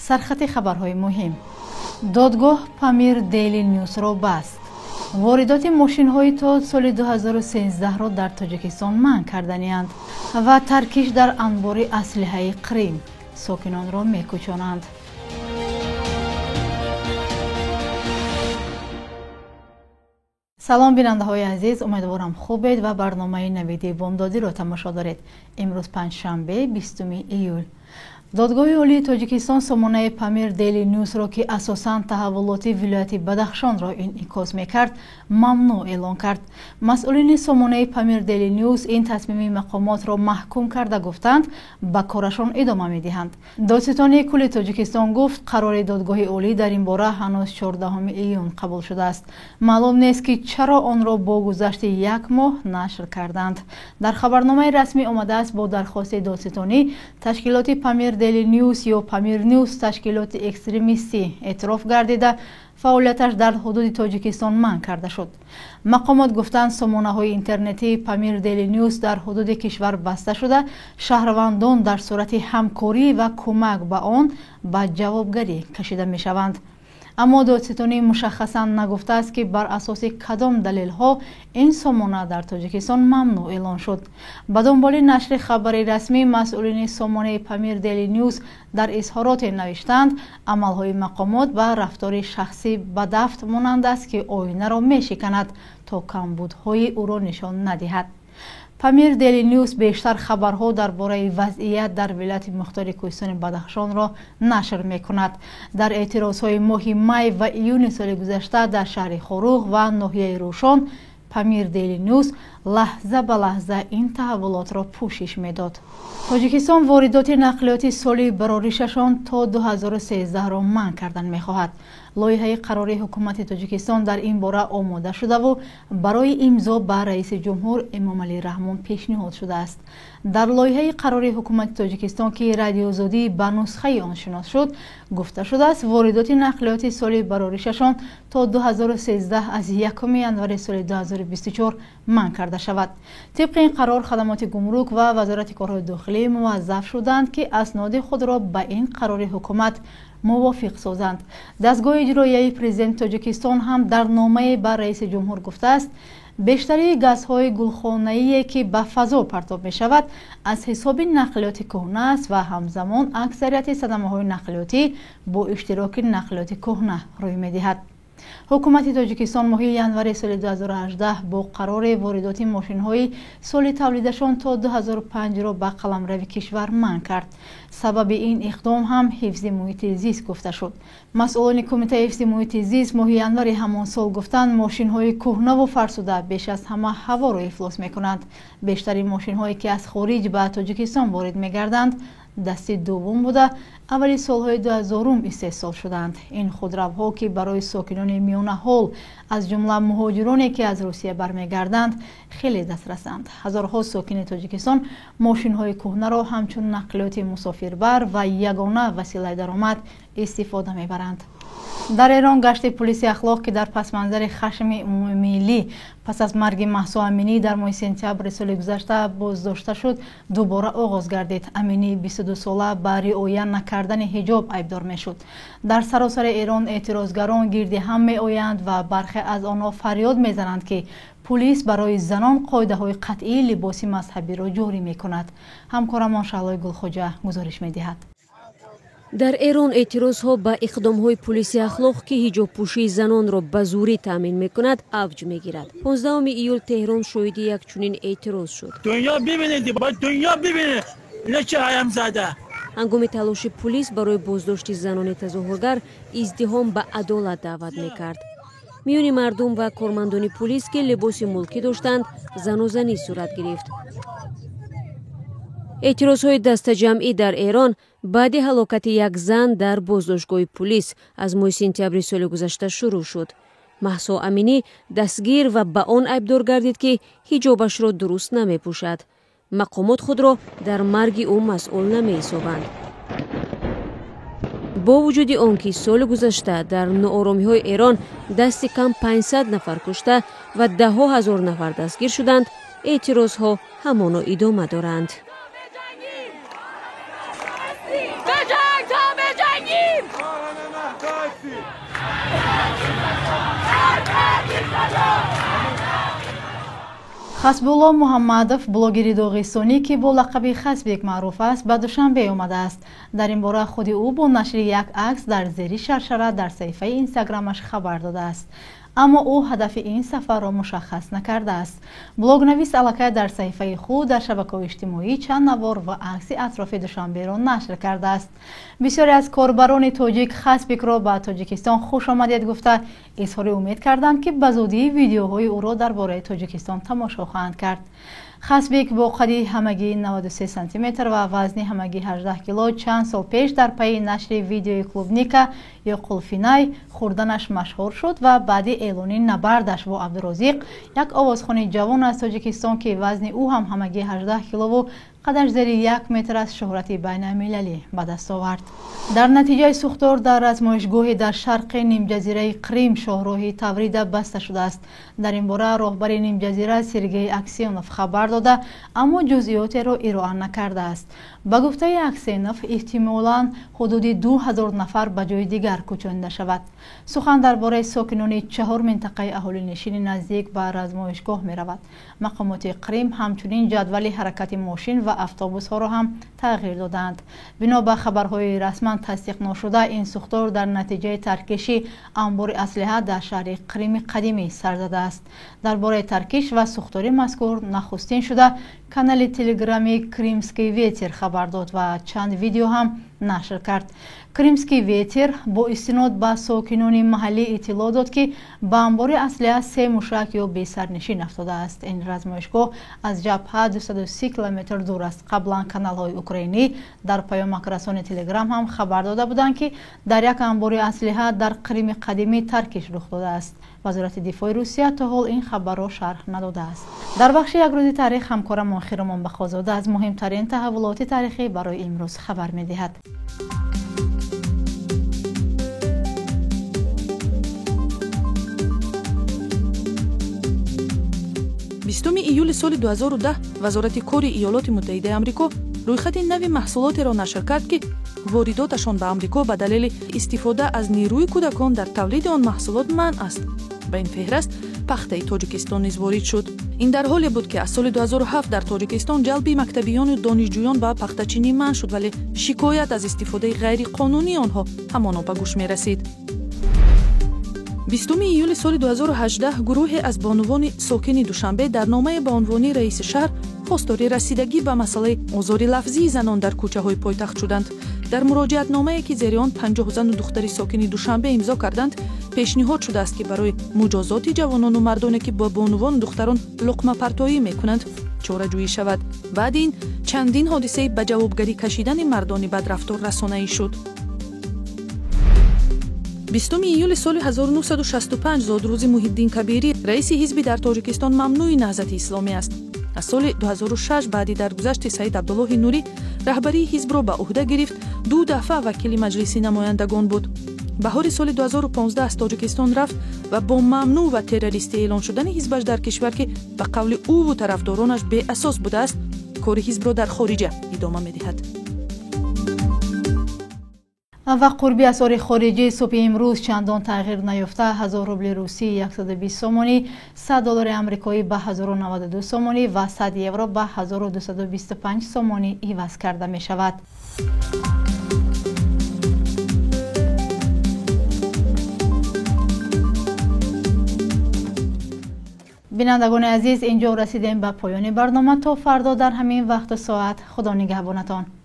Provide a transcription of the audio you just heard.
سرخط خبرهای مهم. دادگاه پامیر دیلی نیوز را بست. واردات ماشین‌های تا سال 2013 را در تاجیکستان منع کرده‌اند و ترکیش در انبار اسلحه قریم ساکنان را می‌کوشانند. سلام بیننده‌های عزیز، امیدوارم خوبید و برنامه نویدی بامدادی را تماشا دارید. امروز پنجشنبه 20 ایول. دادگاه عالی تاجیکستان سامانه پامیر دیلی نیوز را که اساساً تحولات ولایت بدخشان را انعکاس می‌کرد ممنوع اعلام کرد. مسئولین سامانه پامیر دیلی نیوز این تصمیم مقامات را محکوم کرده گفتند به کارشان ادامه می‌دهند. دادستانی کل تاجیکستان گفت قرار دادگاه عالی در این باره هنوز 14 ایون قبول شده است. معلوم نیست که چرا آن را با گذشت یک ماه نشر کردند. در خبرنامه رسمی آمده است با درخواست دادستانی تشکیلات پامیر دیلی نیوز یا پامیر نیوز تشکیلات اکستریمیستی اعتراف گردیده فعالیتش در حدود تاجیکستان منع کرده شد. مقامات گفتند سامانه‌های اینترنتی پامیر دیلی نیوز در حدود کشور بسته شده، شهروندان در صورت همکاری و کمک به آن به جوابگری کشیده می‌شوند. اما دادستانی مشخصاً نگفته است که بر اساس کدام دلیل‌ها این سامانه در تاجیکستان ممنوع اعلان شد. به دنبال نشر خبر رسمی مسئولین سامانه پامیر دیلی نیوز در اظهارات نوشتند عمل‌های مقامات و رفتار شخصی بدافت مانند است که آینه را می‌شکند تا کمبودهای او را نشان ندهد. پامیر دیلی نیوز بیشتر خبرها درباره وضعیت در ولایت مختار کوهستان بدخشان را نشر می‌کند. در اعتراض‌های ماه می و ایون سال گذشته در شهر خوروغ و ناحیه روشان پامیر دیلی نیوز لحظه به لحظه این تحولات را پوشش می‌داد. تاجیکستان واردات نقلیاتی سالی برای ششم تا 2013 را منع کردن می‌خواهد. لایحه قرار حکومت تاجیکستان در این باره آماده شده و برای امضا به رئیس جمهور امامعلی رحمان پیشنهاد شده است. در لایحه قرار حکومت تاجیکستان که رادیوزادی به نسخه آن شناس شد گفته شده است واردات نقلیاتی سال برای ششم تا 2013 از 1 ژانویه سال 2024 منع کرده شود. طبق این قرار خدمات گمرک و وزارت کارهای داخلی موظف شدند که اسناد خود را به این قرار حکومت موافق سازند. دستگاه اجرایی پرزیدنت تاجیکستان هم در نامه به رئیس جمهور گفته است بیشتری گازهای گلخانه‌ای که به فضا پرتاب می شود از حساب نقلیات کهنه است و همزمان اکثریت صدمه‌های نقلیاتی با اشتراک نقلیات کهنه روی می دهد. حکومت تاجیکستان ماه ژانویه سال 2018 با قرار واردات ماشین‌های سال تولیدشان تا 2005 را به قلمرو کشور منع کرد. سبب این اقدام هم حفظ محیط زیست گفته شد. مسئولان کمیته حفظ محیط زیست ماه ژانویه همان سال گفتند ماشین‌های کهنه و فرسوده بیش از همه هوا را افلاس می‌کنند. بیشتر ماشین‌هایی که از خارج به تاجیکستان وارد می‌گردند دستی دوم بوده اولی سالهای 2000 استحصال شدند. این خودروها که برای ساکنان میانه حال از جمله مهاجرانی که از روسیه برمیگردند خیلی دسترسند. هزارها ساکن تاجیکستان ماشین‌های کهنه را همچون نقلیات مسافربر و یگانه وسیله درآمد استفاده میبرند. در ایران گشت پلیس اخلاق که در پس منظر خشم عمومی ملی پس از مرگ مهسا امینی در ماه سپتامبر سال گذشته بازداشته شد دوباره آغاز گردید. امینی 22 ساله به رعایت نکردن حجاب ایبدار میشد. در سراسر ایران اعتراضگران گرد هم می آیند و برخی از آنها فریاد میزنند که پلیس برای زنان قاعده‌های قطعی لباس مذهبی را جاری میکند. همکارم شعله گلخوجه گزارش میدهد. در ایران اعتراضها به اقدام‌های پلیس اخلاق که حجاب پوشی زنان را به زوری تامین می‌کند اوج می‌گیرد. 15 ایول تهران شاهد یک چنین اعتراض شد. دنیا ببینید، دنیا ببینه لچه هایم زده. هنگام تلاش پلیس برای بازداشت زنان تظاهرگر ازدحام به عدالت دعوت می‌کرد. میان مردم و کارمندان پلیس که لباس ملکی داشتند زن و زنی صورت گرفت. اعتراضهای دست جمعی در ایران بعد هلاکت یک زن در بازداشتگاه پلیس از ماه سپتامبر سال گذشته شروع شد. مهسا امینی دستگیر و به آن ایبدار گردید که حجابش را درست نمی پوشد. مقامات خود را در مرگ او مسئول نمی حسابند. با وجود آنکه سال گذشته در ناآرامی‌های ایران دست کم 500 نفر کشته و 10,000 نفر دستگیر شدند، اعتراضها همانا ادامه دارند. بجنگ تا بجنگیم! хасбулло муҳаммадов блогери доғистонӣ ки бо лақаби хасбек маъруф аст ба душанбе омадааст. дар ин бора худи ӯ бо нашри як акс дар зери шаршара дар саҳифаи инстаграмаш хабар додааст, аммо ӯ ҳадафи ин сафарро мушаххас накардааст. блогнавис аллакай дар саҳифаи худ дар шабакаҳои иҷтимоӣ чанд навор ва акси атрофи душанберо нашр кардааст. бисёре аз корбарони тоҷик хасбекро ба тоҷикистон хушомадед гуфта изҳори умед карданд ки ба зудӣ видеоҳои ӯро дар бораи тоҷикистон тамошо хоҳанд кард. хасбек бо қадди ҳамагӣ 93 сантиметр ва вазни ҳамагӣ 18 кило чанд сол пеш дар пайи нашри видеои клубника ё қулфинай хӯрданаш машҳур шуд ва баъди эълони набардаш бо абдурозиқ, як овозхони ҷавон аз тоҷикистон ки вазни ӯ ҳам ҳамагӣ 18 килову қадаш зери 1 метр аз шӯҳрати байналмилалӣ ба даст овард. дар натиҷаи сӯхтор дар азмоишгоҳи дар шарқи нимҷазираи Крим шоҳроҳи Таврида баста шудааст. дар ин бора роҳбари нимҷазира Сергей Аксенов хабар дода, аммо ҷузъиётеро ироа накардааст. ба гуфтаи Аксенов, эҳтимолан ҳудуди 2000 нафар ба ҷои дигар кӯчонида шавад. сухан дар бораи сокинони 4 минтақаи аҳолинишини наздик ба размоишгоҳ меравад. мақомоти Крим ҳамчунин ҷадвали ҳаракати мошин ва автобусҳоро ҳам тағйир доданд. бино ба хабарҳои расман тасдиқ ношуда, ин сӯхтор дар натиҷаи таркиши анбори аслиҳа дар шаҳри Крими қадимӣ сар задааст. дар бораи таркиш ва сӯхтори мазкур нахустин шуда канали телеграмми Кримский ветер хабар дод ва чанд видео ҳам нашр кард. Кримский ветер бо истинод ба сокинони маҳаллӣ иттилоъ дод ки ба анбори аслиҳа 3 мушак ё бесарнишин афтодааст. ин размоишгоҳ аз ҷабҳа 230 километр дур аст. қаблан каналҳои украинӣ дар паёмакрасони телеграм ҳам хабар дода буданд ки дар як анбори аслиҳа дар Крими қадимӣ таркиш рух додааст. вазорати дифои Русия то ҳол ин хабарро шарҳ надодааст. дар бахши якрӯзи таърих ҳамкорам Охиромон Бахозода аз муҳимтарин таҳаввулоти таърихӣ барои имрӯз хабар медиҳад. 20 июли соли 2010 вазорати кори иёлоти муттаҳидаи амрико рӯйхати нави маҳсулотеро нашр кард ки воридоташон ба амрико ба далели истифода аз нерӯи кӯдакон дар тавлиди он маҳсулот манъ аст. ба ин феҳраст пахтаи Тоҷикистон низ ворид шуд. ин дар ҳоле буд ки аз соли 2007 дар Тоҷикистон ҷалби мактабиёну донишҷӯён ба пахтачинӣ манъ шуд, вале шикоят аз истифодаи ғайриқонунии онҳо ҳамоно ба гӯш мерасид. 20 июли соли 2018 гурӯҳе аз бонувони сокини Душанбе дар номае ба унвони раиси шаҳр хостори расидагӣ ба масъалаи озори лафзии занон дар кӯчаҳои пойтахт шуданд. дар муроҷиатномае ки зери он 50 зану духтари сокини Душанбе имзо карданд, пешниҳод шудааст ки барои муҷозоти ҷавонону мардоне ки ба бонувону духтарон луқмапартоӣ мекунанд чораҷӯӣ шавад. баъди ин чандин ҳодисаи ба ҷавобгарӣ кашидани мардони бадрафтор расонаӣ шуд. 20 июли соли 1965 Зодрӯзи Муҳиддин Кабирӣ раиси ҳизби дар Тоҷикистон мамнӯи Наҳзати Исломӣ аст. аз соли 2006 баъди даргузашти Саид Абдуллоҳи Нурӣ раҳбарии ҳизбро ба уҳда гирифт, 2 дафъа вакили маҷлиси намояндагон буд. баҳори соли 2015 аз Тоҷикистон рафт ва бо мамнӯъ ва террористӣ эълон шудани ҳизбаш дар кишвар ки ба қавли ӯву тарафдоронаш беасос будааст, кори ҳизбро дар хориҷа идома медиҳад. ва қурби асъори хориҷӣ субҳи имрӯз чандон тағйир наёфта 1000 рубли русӣ 120 сомонӣ, 100 доллари амрикоӣ ба 1092 сомонӣ ва 100 евро ба 1225 сомонӣ иваз карда мешавад. бинандагони азиз, инҷо расидем ба поёни барнома. то фардо дар ҳамин вақту соат худо нигаҳбонатон.